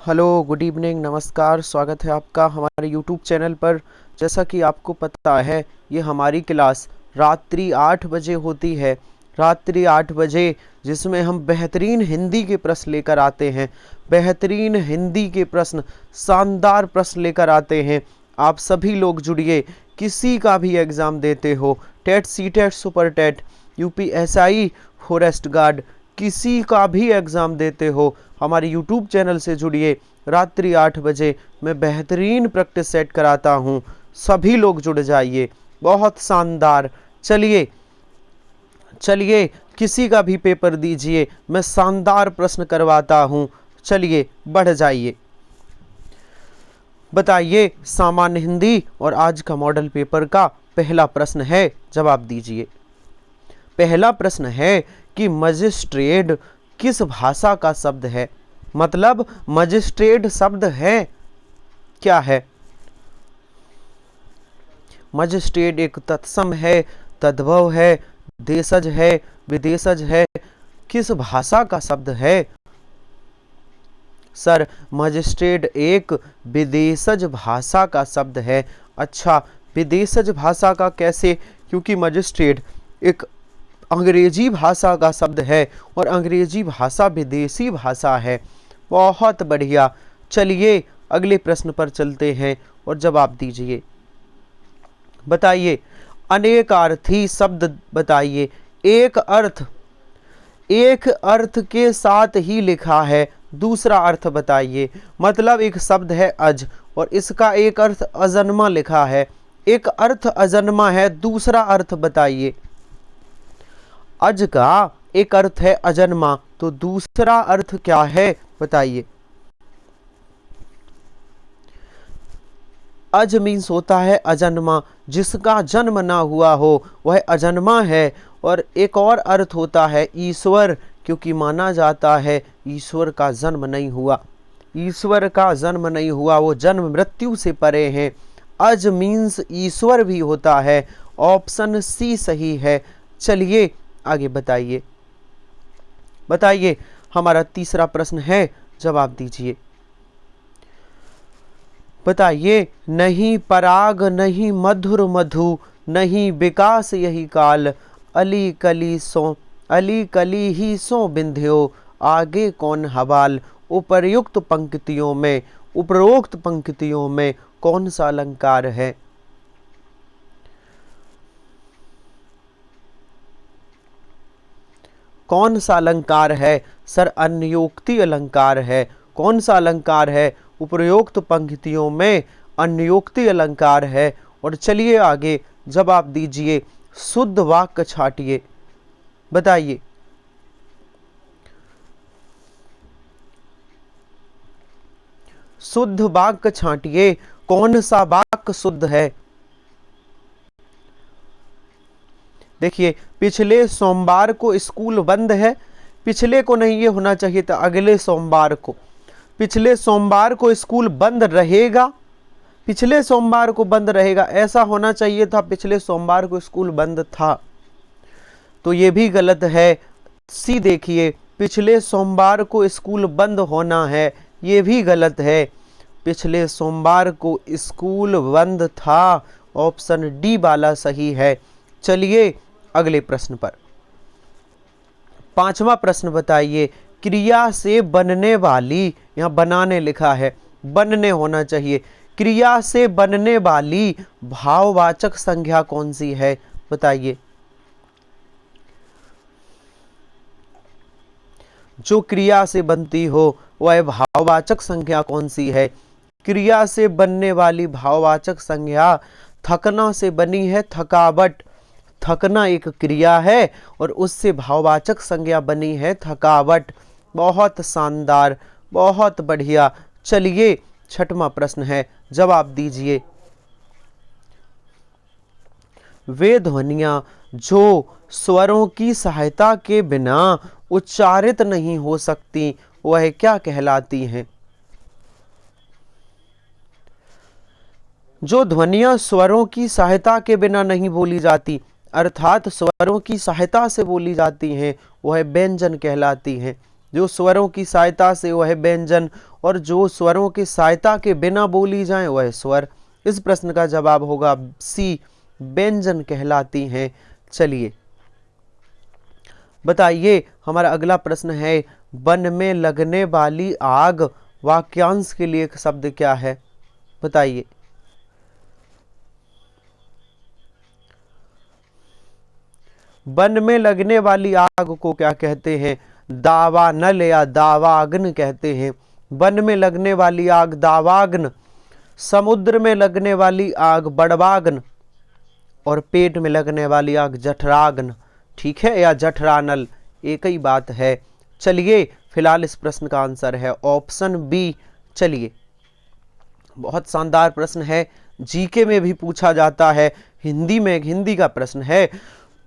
Hello, good evening, नमस्कार। स्वागत है आपका हमारे यूट्यूब चैनल पर। जैसा कि आपको पता है, ये हमारी क्लास रात्रि 8 बजे होती है। रात्रि 8 बजे, जिसमें हम बेहतरीन हिंदी के प्रश्न लेकर आते हैं। बेहतरीन हिंदी के प्रश्न, शानदार प्रश्न लेकर आते हैं। आप सभी लोग जुड़िए। किसी का भी एग्ज़ाम देते हो, TET, C TET, super TET, UPSI, forest guard, किसी का भी एग्ज़ाम देते हो, हमारे यूट्यूब चैनल से जुड़िए। रात्रि 8 बजे मैं बेहतरीन प्रैक्टिस सेट कराता हूँ। सभी लोग जुड़ जाइए। बहुत शानदार। चलिए चलिए, किसी का भी पेपर दीजिए, मैं शानदार प्रश्न करवाता हूँ। चलिए, बढ़ जाइए। बताइए, सामान्य हिंदी और आज का मॉडल पेपर का पहला प्रश्न है, जवाब दीजिए। पहला प्रश्न है कि मजिस्ट्रेट किस भाषा का शब्द है। मतलब मजिस्ट्रेट शब्द है क्या है? मजिस्ट्रेट एक तत्सम है, तद्भव है, देशज है, विदेशज है, किस भाषा का शब्द है? सर, मजिस्ट्रेट एक विदेशज भाषा का शब्द है। अच्छा, विदेशज भाषा का कैसे? क्योंकि मजिस्ट्रेट एक अंग्रेजी भाषा का शब्द है और अंग्रेजी भाषा विदेशी भाषा है। बहुत बढ़िया। चलिए, अगले प्रश्न पर चलते हैं और जवाब दीजिए। बताइए, अनेकार्थी शब्द बताइए। एक अर्थ के साथ ही लिखा है, दूसरा अर्थ बताइए। मतलब एक शब्द है अज और इसका एक अर्थ अजन्मा लिखा है। एक अर्थ अजन्मा है, दूसरा अर्थ बताइए। अज का एक अर्थ है अजन्मा, तो दूसरा अर्थ क्या है बताइए। अज मीन्स होता है अजन्मा, जिसका जन्म ना हुआ हो वह अजन्मा है। और एक और अर्थ होता है ईश्वर, क्योंकि माना जाता है ईश्वर का जन्म नहीं हुआ। ईश्वर का जन्म नहीं हुआ, वो जन्म मृत्यु से परे हैं। अज मीन्स ईश्वर भी होता है। ऑप्शन सी सही है। चलिए, आगे बताइए। बताइए, हमारा तीसरा प्रश्न है, जवाब दीजिए। बताइए, नहीं पराग नहीं मधुर मधु, नहीं विकास यही काल, अली कली ही सो बिंध्यो, आगे कौन हवाल। उपरोक्त पंक्तियों में कौन सा अलंकार है? कौन सा अलंकार है? सर, अन्योक्ति अलंकार है। कौन सा अलंकार है? उपरोक्त पंक्तियों में अन्योक्ति अलंकार है। और चलिए आगे, जवाब दीजिए। शुद्ध वाक्य छाटिए। बताइए। शुद्ध वाक्य छाटिए। कौन सा वाक्य शुद्ध है? देखिए, पिछले सोमवार को स्कूल बंद है। पिछले को नहीं, ये होना चाहिए था अगले सोमवार को। पिछले सोमवार को स्कूल बंद रहेगा। पिछले सोमवार को बंद रहेगा, ऐसा होना चाहिए था पिछले सोमवार को स्कूल बंद था। तो ये भी गलत है। सी देखिए, पिछले सोमवार को स्कूल बंद होना है, ये भी गलत है। पिछले सोमवार को स्कूल बंद था। ऑप्शन डी वाला सही है। चलिए, अगले प्रश्न पर। पांचवा प्रश्न बताइए। क्रिया से बनने वाली, यहाँ बनाने लिखा है, बनने होना चाहिए। क्रिया से बनने वाली भाववाचक संज्ञा कौन सी है? बताइए। जो क्रिया से बनती हो वह भाववाचक संज्ञा कौन सी है? क्रिया से बनने वाली भाववाचक संज्ञा थकना से बनी है, थकावट। थकना एक क्रिया है और उससे भाववाचक संज्ञा बनी है थकावट। बहुत शानदार, बहुत बढ़िया। चलिए, छठवां प्रश्न है, जवाब दीजिए। वे ध्वनियां जो स्वरों की सहायता के बिना उच्चारित नहीं हो सकती, वह क्या कहलाती हैं? जो ध्वनियां स्वरों की सहायता के बिना नहीं बोली जाती, अर्थात स्वरों की सहायता से बोली जाती हैं, वह व्यंजन कहलाती हैं। जो स्वरों की सहायता से वह व्यंजन, और जो स्वरों की सहायता के बिना बोली जाए वह स्वर। इस प्रश्न का जवाब होगा सी, व्यंजन कहलाती हैं। चलिए बताइए, हमारा अगला प्रश्न है, वन में लगने वाली आग वाक्यांश के लिए एक शब्द क्या है? बताइए। वन में लगने वाली आग को क्या कहते हैं? दावानल या दावाग्न कहते हैं। वन में लगने वाली आग दावाग्न, समुद्र में लगने वाली आग बड़वाग्न, और पेट में लगने वाली आग जठराग्न। ठीक है, या जठरानल, एक ही बात है। चलिए फिलहाल इस प्रश्न का आंसर है ऑप्शन बी। चलिए, बहुत शानदार प्रश्न है, जीके में भी पूछा जाता है, हिंदी में हिंदी का प्रश्न है।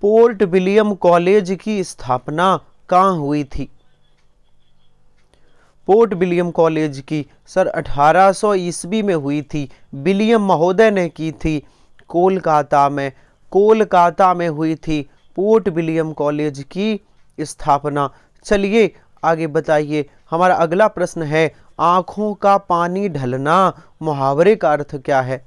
पोर्ट विलियम कॉलेज की स्थापना कहाँ हुई थी? पोर्ट विलियम कॉलेज की सर 1800 ईस्वी में हुई थी। विलियम महोदय ने की थी। कोलकाता में, कोलकाता में हुई थी पोर्ट विलियम कॉलेज की स्थापना। चलिए आगे बताइए, हमारा अगला प्रश्न है, आंखों का पानी ढलना मुहावरे का अर्थ क्या है?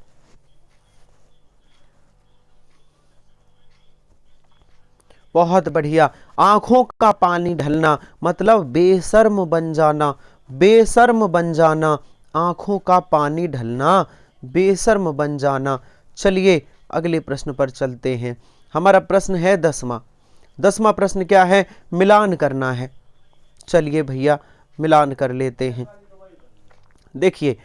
बहुत बढ़िया, आंखों का पानी ढलना मतलब बेशर्म बन जाना, बेशर्म बन जाना, आंखों का पानी ढलना, बेशर्म बन जाना। चलिए अगले प्रश्न पर चलते हैं। हमारा प्रश्न है 10वां। 10वां प्रश्न क्या है? मिलान करना है। चलिए भैया मिलान कर लेते हैं। देखिए,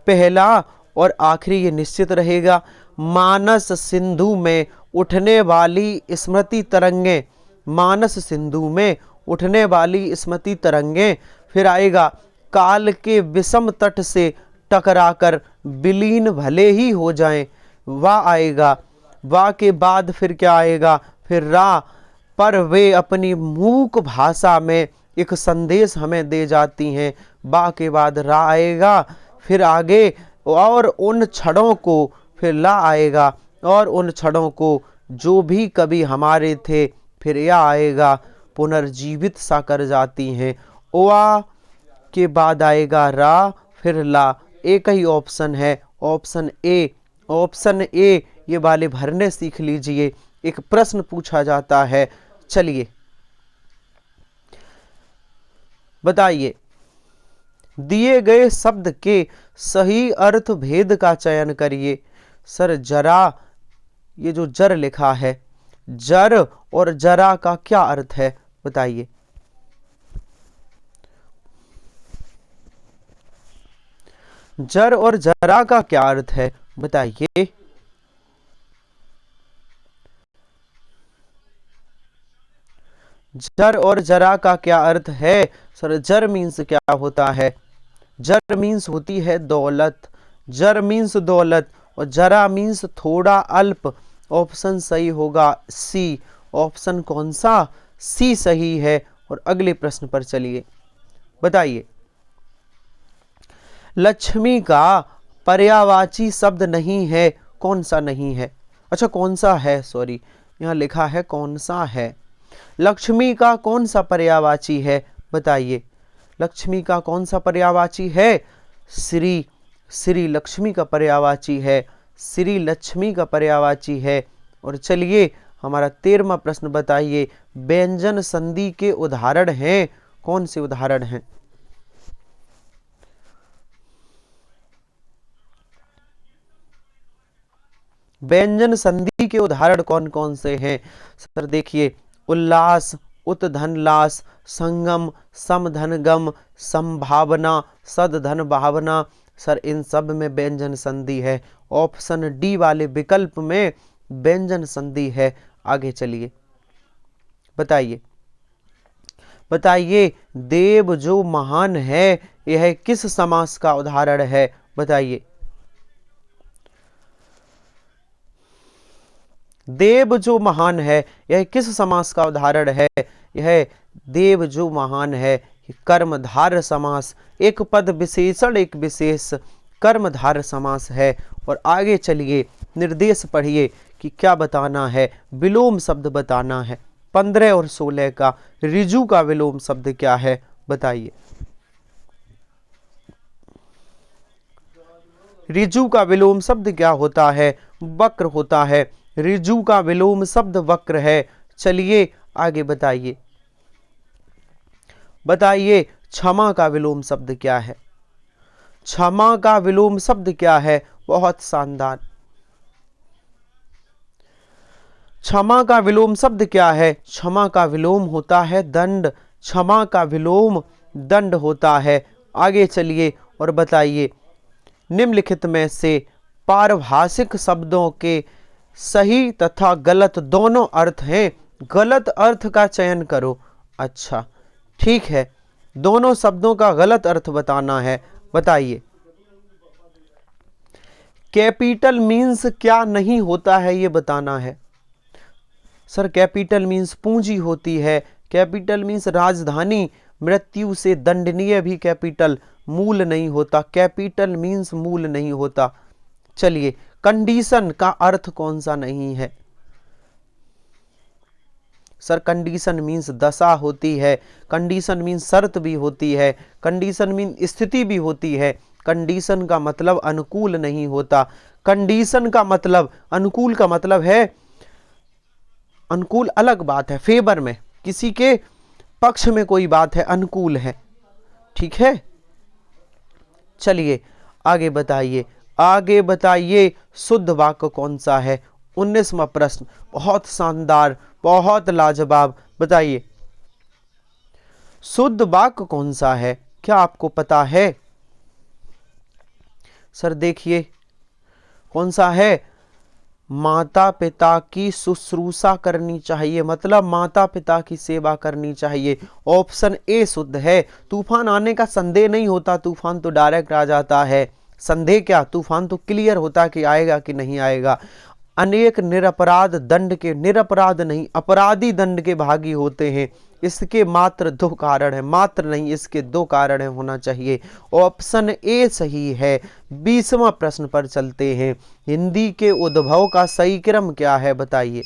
पहला और आखिरी ये निश्चित रहेगा। मानस सिंधु में उठने वाली स्मृति तरंगे, मानस सिंधु में उठने वाली स्मृति तरंगे। फिर आएगा, काल के विषम तट से टकराकर विलीन भले ही हो जाएं, वाह आएगा। वाह के बाद फिर क्या आएगा? फिर रा, पर वे अपनी मूक भाषा में एक संदेश हमें दे जाती हैं। बा के बाद रा आएगा। फिर आगे, और उन क्षणों को, फिर ला आएगा, और उन क्षणों को जो भी कभी हमारे थे, फिर या आएगा, पुनर्जीवित सा कर जाती हैं। ओआ के बाद आएगा रा, फिर ला। एक ही ऑप्शन है, ऑप्शन ए। ऑप्शन ए ये वाले भरने सीख लीजिए, एक प्रश्न पूछा जाता है। चलिए बताइए, दिए गए शब्द के सही अर्थ भेद का चयन करिए। सर जरा, ये जो जर लिखा है, जर और जरा का क्या अर्थ है? बताइए। जर और जरा का क्या अर्थ है? बताइए। जर और जरा का क्या अर्थ है? सर जर मीन्स क्या होता है? जर मीन्स होती है दौलत, जर मीन्स दौलत, और जरा मीन्स थोड़ा अल्प। ऑप्शन सही होगा सी। ऑप्शन कौन सा? सी सही है। और अगले प्रश्न पर चलिए, बताइए। लक्ष्मी का पर्यायवाची शब्द नहीं है, कौन सा नहीं है? अच्छा कौन सा है, सॉरी यहाँ लिखा है कौन सा है। लक्ष्मी का कौन सा पर्यायवाची है? बताइए। लक्ष्मी का कौन सा पर्यायवाची है? श्री। श्री लक्ष्मी का पर्यायवाची है, श्री लक्ष्मी का पर्यायवाची है। और चलिए हमारा 13वां प्रश्न बताइए, व्यंजन संधि के उदाहरण हैं, कौन से उदाहरण हैं? व्यंजन संधि के उदाहरण कौन कौन से हैं? सर देखिए, उल्लास, उत्धनलास, संगम, समधनगम, संभावना, सदधन भावना। सर इन सब में व्यंजन संधि है। ऑप्शन डी वाले विकल्प में व्यंजन संधि है। आगे चलिए, बताइए। बताइए, देव जो महान है यह किस समास का उदाहरण है? बताइए। देव जो महान है यह किस समास का उदाहरण है? यह देव जो महान है कर्मधारय समास, एक पद विशेषण एक विशेष कर्मधारय समास है। और आगे चलिए, निर्देश पढ़िए कि क्या बताना है। विलोम शब्द बताना है। 15 और 16 का ऋजु का विलोम शब्द क्या है? बताइए। ऋजु का विलोम शब्द क्या होता है? वक्र होता है। ऋजु का विलोम शब्द वक्र है। चलिए आगे बताइए। बताइए क्षमा का विलोम शब्द क्या है? क्षमा का विलोम शब्द क्या है? बहुत शानदार। क्षमा का विलोम शब्द क्या है? क्षमा का विलोम होता है दंड। क्षमा का विलोम दंड होता है। आगे चलिए और बताइए निम्नलिखित में से पारिभाषिक शब्दों के सही तथा गलत दोनों अर्थ हैं। गलत अर्थ का चयन करो। अच्छा ठीक है, दोनों शब्दों का गलत अर्थ बताना है। बताइए। कैपिटल मीन्स क्या नहीं होता है ये बताना है। सर कैपिटल मीन्स पूंजी होती है। कैपिटल मीन्स राजधानी। मृत्यु से दंडनीय भी कैपिटल मूल नहीं होता। कैपिटल मीन्स मूल नहीं होता। चलिए कंडीशन का अर्थ कौन सा नहीं है? सर कंडीशन मीन्स दशा होती है। कंडीशन मीन्स शर्त भी होती है। कंडीशन मीन्स स्थिति भी होती है। कंडीशन का मतलब अनुकूल नहीं होता। कंडीशन का मतलब, अनुकूल का मतलब है, अनुकूल अलग बात है, फेवर में, किसी के पक्ष में कोई बात है, अनुकूल है। ठीक है, चलिए आगे बताइए। आगे बताइए शुद्ध वाक्य कौन सा है? 19वां प्रश्न, बहुत शानदार, बहुत लाजवाब। बताइए शुद्ध वाक्य कौन सा है? क्या आपको पता है? सर देखिए कौन सा है? माता पिता की शुश्रूषा करनी चाहिए, मतलब माता पिता की सेवा करनी चाहिए। ऑप्शन ए शुद्ध है। तूफान आने का संदेह नहीं होता, तूफान तो डायरेक्ट आ जाता है। संदेह क्या, तूफान तो क्लियर होता कि आएगा कि नहीं आएगा। अनेक निरपराध दंड के, निरपराध नहीं अपराधी दंड के भागी होते हैं। इसके मात्र दो कारण है, मात्र नहीं इसके दो कारण है होना चाहिए। ऑप्शन ए सही है। 20वां प्रश्न पर चलते हैं। हिंदी के उद्भव का सही क्रम क्या है? बताइए।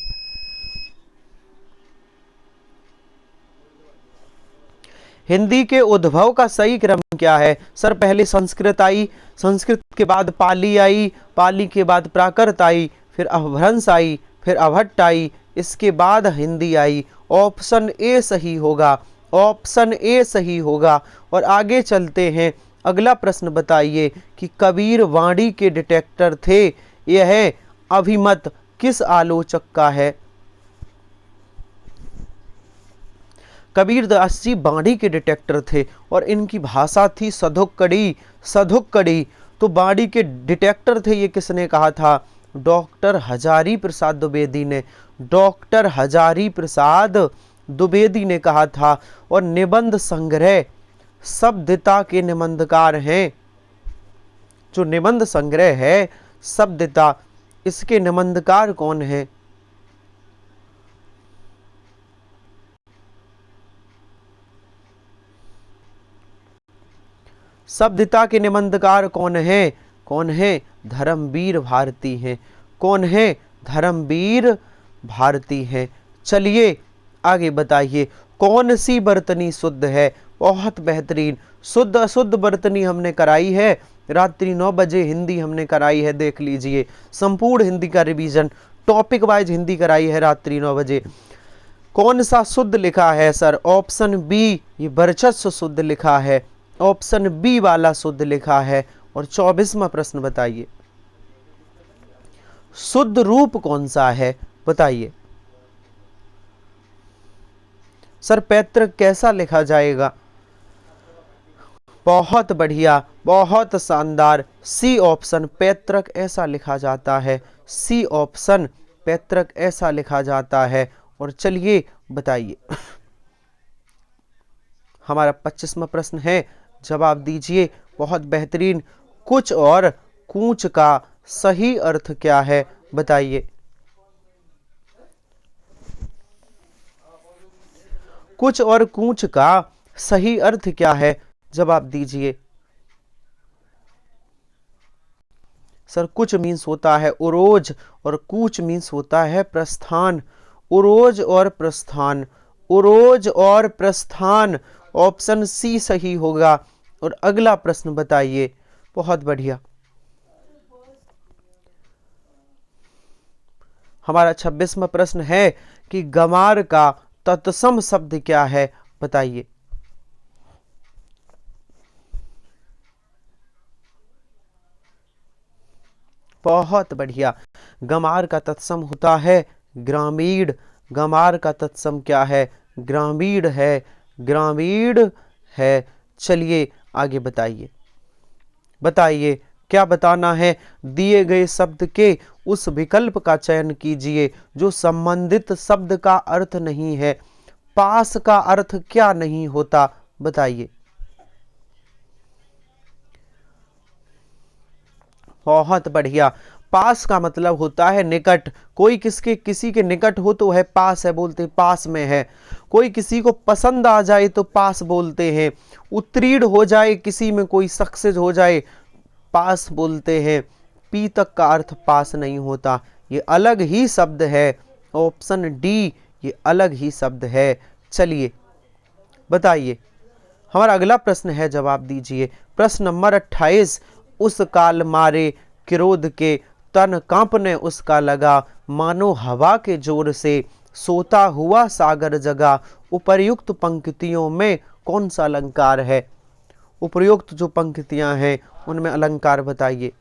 हिंदी के उद्भव का सही क्रम क्या है? सर पहले संस्कृत आई, संस्कृत के बाद पाली आई, पाली के बाद प्राकृत आई, फिर अपभ्रंश आई, फिर अभट्ट आई, इसके बाद हिंदी आई। ऑप्शन ए सही होगा। ऑप्शन ए सही होगा। और आगे चलते हैं। अगला प्रश्न बताइए कि कबीर वाणी के डिटेक्टर थे। यह अभिमत किस आलोचक का है? कबीरदास जी बाणी के डिटेक्टर थे और इनकी भाषा थी सधुक्कड़ी। सधुक्कड़ी तो बाणी के डिटेक्टर थे, ये किसने कहा था? डॉक्टर हजारी प्रसाद द्विवेदी ने। डॉक्टर हजारी प्रसाद द्विवेदी ने कहा था। और निबंध संग्रह शब्दिता के निबंधकार हैं। जो निबंध संग्रह है शब्दिता, इसके निबंधकार कौन है? शब्दिता के निबंधकार कौन है? कौन है? धर्मवीर भारती हैं। कौन है? धर्मवीर भारती हैं। चलिए आगे बताइए कौन सी बर्तनी शुद्ध है? बहुत बेहतरीन। शुद्ध अशुद्ध बर्तनी हमने कराई है, रात्रि 9 बजे हिंदी हमने कराई है, देख लीजिए। संपूर्ण हिंदी का रिवीजन, टॉपिक वाइज हिंदी कराई है रात्रि 9 बजे। कौन सा शुद्ध लिखा है? सर ऑप्शन बी, ये वर्चस्व शुद्ध लिखा है। ऑप्शन बी वाला शुद्ध लिखा है। और 24वां प्रश्न बताइए शुद्ध रूप कौन सा है? बताइए। सर पैतृक कैसा लिखा जाएगा? बहुत बढ़िया, बहुत शानदार। सी ऑप्शन पैतृक ऐसा लिखा जाता है। सी ऑप्शन पैतृक ऐसा लिखा जाता है। और चलिए बताइए हमारा 25वां प्रश्न है, जवाब दीजिए। बहुत बेहतरीन। कुछ और कूच का सही अर्थ क्या है? बताइए। कुछ और कूच का सही अर्थ क्या है? जवाब दीजिए। सर कुछ मीन्स होता है उरोज और कूच मीन्स होता है प्रस्थान। उरोज और प्रस्थान, उरोज और प्रस्थान। ऑप्शन सी सही होगा। और अगला प्रश्न बताइए। बहुत बढ़िया। हमारा 26वां प्रश्न है कि गंवार का तत्सम शब्द क्या है, बताइए। बहुत बढ़िया। गंवार का तत्सम होता है ग्रामीण। गंवार का तत्सम क्या है? ग्रामीण है। ग्रामीण है। चलिए आगे बताइए। बताइए क्या बताना है। दिए गए शब्द के उस विकल्प का चयन कीजिए जो संबंधित शब्द का अर्थ नहीं है। पास का अर्थ क्या नहीं होता, बताइए। बहुत बढ़िया। पास का मतलब होता है निकट। कोई किसी के निकट हो तो है पास है, बोलते पास में है। कोई किसी को पसंद आ जाए तो पास बोलते हैं। उत्तीर्ण हो जाए किसी में, कोई सक्सेस हो जाए, पास बोलते हैं। पी तक का अर्थ पास नहीं होता, ये अलग ही शब्द है। ऑप्शन डी, ये अलग ही शब्द है। चलिए बताइए। हमारा अगला प्रश्न है, जवाब दीजिए। प्रश्न नंबर 28। उस काल मारे क्रोध के तन कांपने उसका लगा, मानो हवा के जोर से सोता हुआ सागर जगा। उपर्युक्त पंक्तियों में कौन सा अलंकार है? उपर्युक्त जो पंक्तियां हैं उनमें अलंकार बताइए।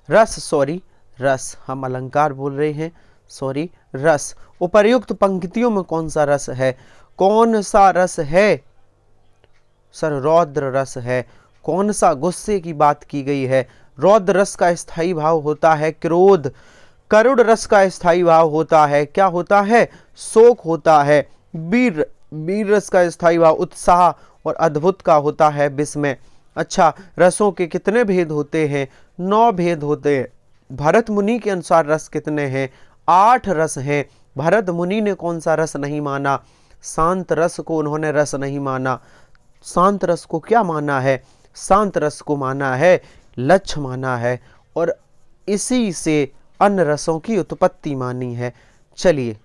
रस, सॉरी, रस, हम अलंकार बोल रहे हैं, सॉरी, रस। उपर्युक्त पंक्तियों में कौन सा रस है? कौन सा रस है? सर रौद्र रस है। कौन सा गुस्से की बात की गई है? रौद्र रस का स्थायी भाव होता है क्रोध। करुण रस का स्थायी भाव होता है, क्या होता है? शोक होता है। वीर वीर रस का स्थायी भाव उत्साह और अद्भुत का होता है विस्मय। अच्छा, रसों के कितने भेद होते हैं? 9 भेद होते हैं। भरत मुनि के अनुसार रस कितने हैं? 8 रस हैं। भरत मुनि ने कौन सा रस नहीं माना? शांत रस को उन्होंने रस नहीं माना। शांत रस को क्या माना है? शांत रस को माना है लक्ष्य माना है, और इसी से अन्य रसों की उत्पत्ति मानी है। चलिए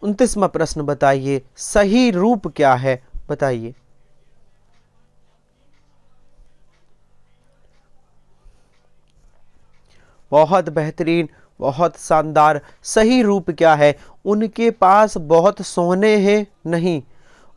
29वां प्रश्न बताइए। सही रूप क्या है, बताइए। बहुत बेहतरीन, बहुत शानदार। सही रूप क्या है? उनके पास बहुत सोने हैं, नहीं,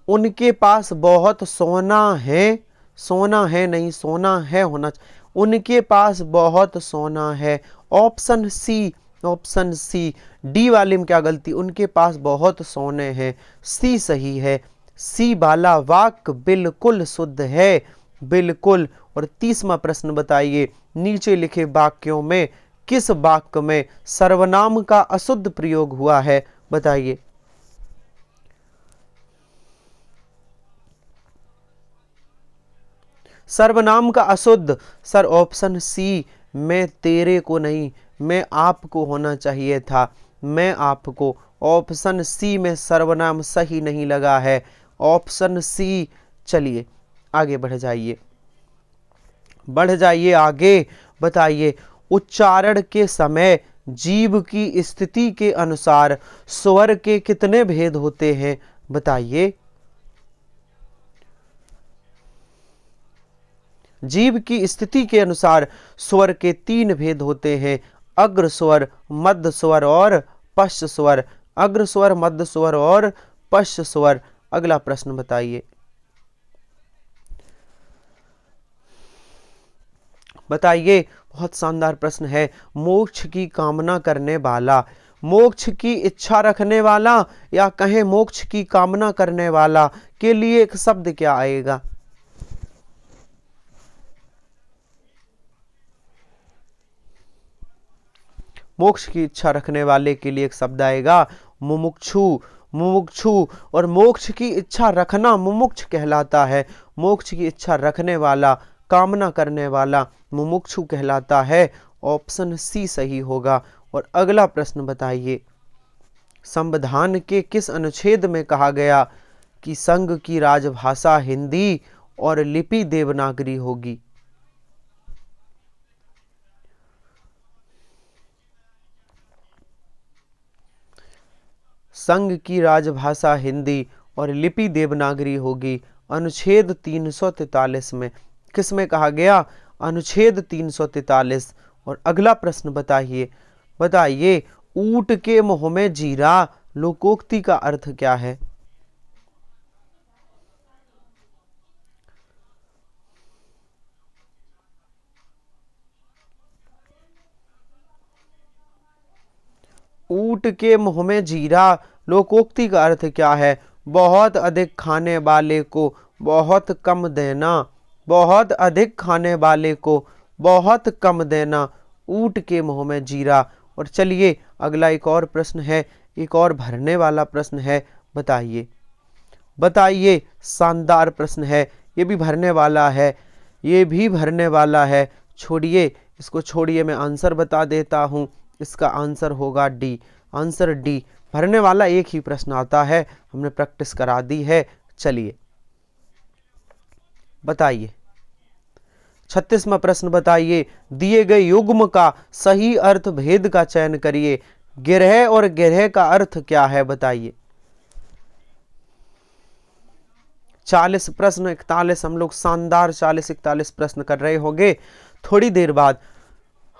उनके पास बहुत सोना है। सोना है नहीं, सोना है होना चाहिए। उनके पास बहुत सोना है। Option C, option C. D वाले में क्या गलती? उनके पास बहुत सोने हैं, सी सही है। सी वाला वाक्य बिल्कुल शुद्ध है, बिल्कुल। और 30वां प्रश्न बताइए। नीचे लिखे वाक्यों में किस वाक्य में सर्वनाम का अशुद्ध प्रयोग हुआ है, बताइए। सर्वनाम का अशुद्ध, सर ऑप्शन सी, मैं तेरे को नहीं, मैं आपको होना चाहिए था, मैं आपको। ऑप्शन सी में सर्वनाम सही नहीं लगा है, ऑप्शन सी। चलिए आगे बढ़ जाइए, बढ़ जाइए आगे। बताइए। उच्चारण के समय जीव की स्थिति के अनुसार स्वर के कितने भेद होते हैं, बताइए। जीव की स्थिति के अनुसार स्वर के 3 भेद होते हैं। अग्र स्वर, मध्य स्वर और पश्च स्वर। अग्र स्वर, मध्य स्वर और पश्च स्वर। अगला प्रश्न बताइए। बताइए, बहुत शानदार प्रश्न है। मोक्ष की कामना करने वाला, मोक्ष की इच्छा रखने वाला, या कहें मोक्ष की कामना करने वाला के लिए एक शब्द क्या आएगा? मोक्ष की इच्छा रखने वाले के लिए एक शब्द आएगा मुमुक्षु। मुमुक्षु। और मोक्ष की इच्छा रखना मुमुक्ष कहलाता है। मोक्ष की इच्छा रखने वाला, कामना करने वाला मुमुक्षु कहलाता है। ऑप्शन सी सही होगा। और अगला प्रश्न बताइए। संविधान के किस अनुच्छेद में कहा गया कि संघ की राजभाषा हिंदी और लिपि देवनागरी होगी? संघ की राजभाषा हिंदी और लिपि देवनागरी होगी। अनुच्छेद 343 में किस में कहा गया? अनुच्छेद 343। और अगला प्रश्न बताइए, बताइए ऊंट के मुंह में जीरा लोकोक्ति का अर्थ क्या है? ऊंट के मुंह में जीरा लोकोक्ति का अर्थ क्या है? बहुत अधिक खाने वाले को बहुत कम देना, बहुत अधिक खाने वाले को बहुत कम देना, ऊंट के मुंह में जीरा। और चलिए अगला एक और प्रश्न है, एक और भरने वाला प्रश्न है, बताइए, बताइए शानदार प्रश्न है, ये भी भरने वाला है, ये भी भरने वाला है। छोड़िए इसको, छोड़िए मैं आंसर बता देता हूँ, इसका आंसर होगा डी, आंसर डी। भरने वाला एक ही प्रश्न आता है, हमने प्रैक्टिस करा दी है। चलिए बताइए 36वां प्रश्न बताइए, दिए गए युग्म का सही अर्थ भेद का चयन करिए। गिरह और गिरह का अर्थ क्या है बताइए। 40 प्रश्न 41 हम लोग शानदार 40-41 प्रश्न कर रहे होंगे। थोड़ी देर बाद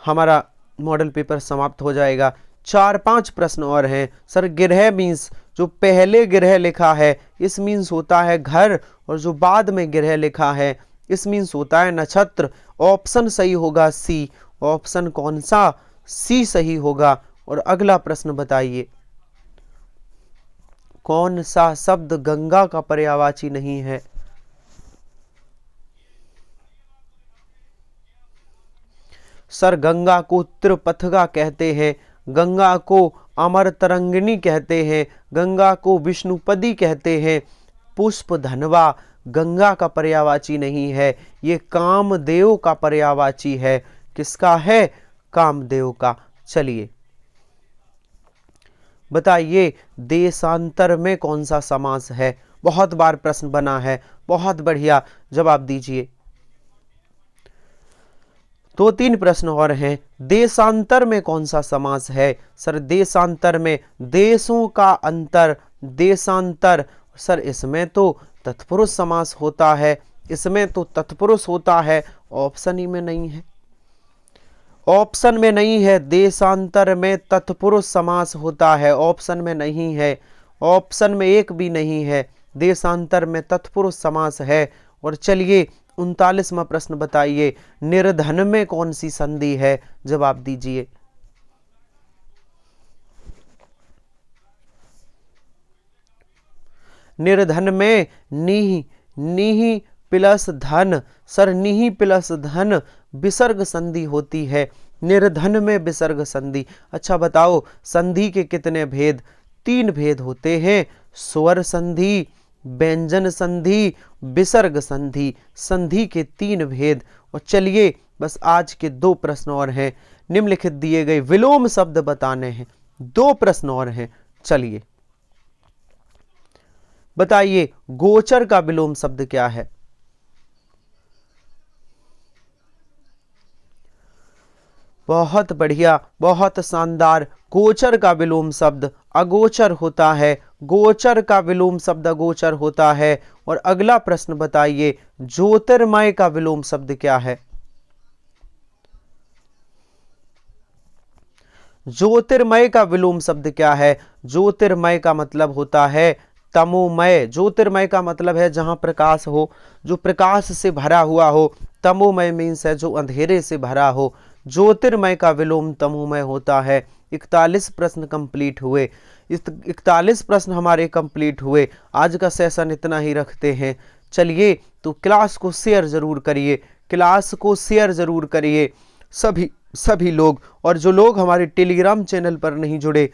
हमारा मॉडल पेपर समाप्त हो जाएगा। 4-5 प्रश्न और हैं। सर गिरह मीन्स जो पहले गिरह लिखा है इस मीन्स होता है घर, और जो बाद में गिरह लिखा है इस मीन्स होता है नक्षत्र। ऑप्शन सही होगा सी। ऑप्शन कौन सा? सी सही होगा। और अगला प्रश्न बताइए, कौन सा शब्द गंगा का पर्यायवाची नहीं है? सर गंगा को त्रिपथगा कहते हैं, गंगा को अमर तरंगिणी कहते हैं, गंगा को विष्णुपदी कहते हैं। पुष्प धनवा गंगा का पर्यायवाची नहीं है, ये कामदेव का पर्यायवाची है। किसका है? कामदेव का। चलिए बताइए देशांतर में कौन सा समास है? बहुत बार प्रश्न बना है, बहुत बढ़िया, जवाब दीजिए। 2-3 प्रश्न और हैं। देशांतर में कौन सा समास है? सर देशांतर में देशों का अंतर, देशांतर। सर इसमें तो तत्पुरुष समास होता है, इसमें तो तत्पुरुष होता है, ऑप्शन ही में नहीं है, ऑप्शन में नहीं है। देशांतर में तत्पुरुष समास होता है, ऑप्शन में नहीं है, ऑप्शन में एक भी नहीं है। देशांतर में तत्पुरुष समास है। और चलिए 39वां प्रश्न बताइए, निर्धन में कौन सी संधि है? जवाब दीजिए। निर्धन में नीह, नीह प्लस धन। सर नीह प्लस धन विसर्ग संधि होती है, निर्धन में विसर्ग संधि। अच्छा बताओ संधि के कितने भेद? 3 भेद होते हैं, स्वर संधि, व्यंजन संधि, विसर्ग संधि। संधि के 3 भेद। और चलिए बस आज के 2 प्रश्न और हैं, निम्नलिखित दिए गए विलोम शब्द बताने हैं। 2 प्रश्न और हैं। चलिए बताइए गोचर का विलोम शब्द क्या है? बहुत बढ़िया, बहुत शानदार। गोचर का विलोम शब्द अगोचर होता है, गोचर का विलोम शब्द अगोचर होता है। और अगला प्रश्न बताइए ज्योतिर्मय का विलोम शब्द क्या है? ज्योतिर्मय का विलोम शब्द क्या है? ज्योतिर्मय का मतलब होता है तमोमय। ज्योतिर्मय का मतलब है जहां प्रकाश हो, जो प्रकाश से भरा हुआ हो। तमोमय मीन्स है जो अंधेरे से भरा हो। ज्योतिर्मय का विलोम तमोमय होता है। 41 प्रश्न कंप्लीट हुए, 41 प्रश्न हमारे कंप्लीट हुए। आज का सेशन इतना ही रखते हैं। चलिए तो क्लास को शेयर जरूर करिए, क्लास को शेयर जरूर करिए सभी लोग। और जो लोग हमारे टेलीग्राम चैनल पर नहीं जुड़े,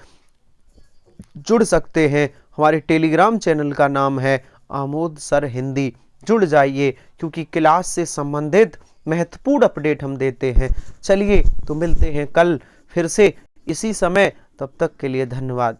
जुड़ सकते हैं। हमारे टेलीग्राम चैनल का नाम है आमोद सर हिंदी। जुड़ जाइए क्योंकि क्लास से संबंधित महत्वपूर्ण अपडेट हम देते हैं। चलिए तो मिलते हैं कल फिर से इसी समय, तब तक के लिए धन्यवाद।